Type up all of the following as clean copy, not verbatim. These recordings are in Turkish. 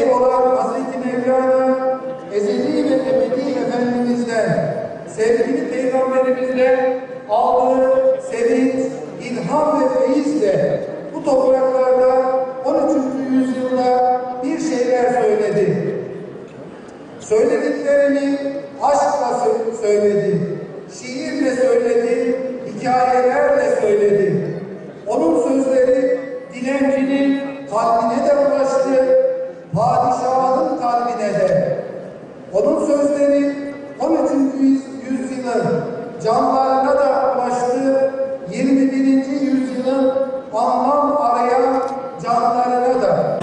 Veli olan Hazreti Mevlana, ezeli ve ebedi Efendimiz'den, sevgili Peygamberimizden aldığı sevinç, ilham ve feyizle bu topraklarda 13. yüzyılda bir şeyler söyledi. Söylediklerini aşkla söyledi, şiirle söyledi, hikayelerle söyledi. Onun sözleri dilencinin kalbine de ulaştı, padişahın kalbine de. Onun sözleri 13. yüzyılın canlarına da ulaştı, 21. yüzyılın anlam arayan canlarına da.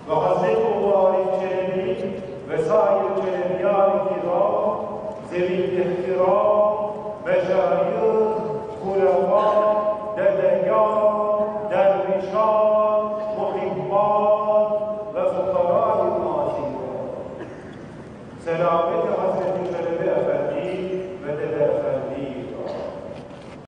ve Hazreti Mübarek Çelebi ve sair Çelebiyan-ı Kiram, Zevil-i İhtiram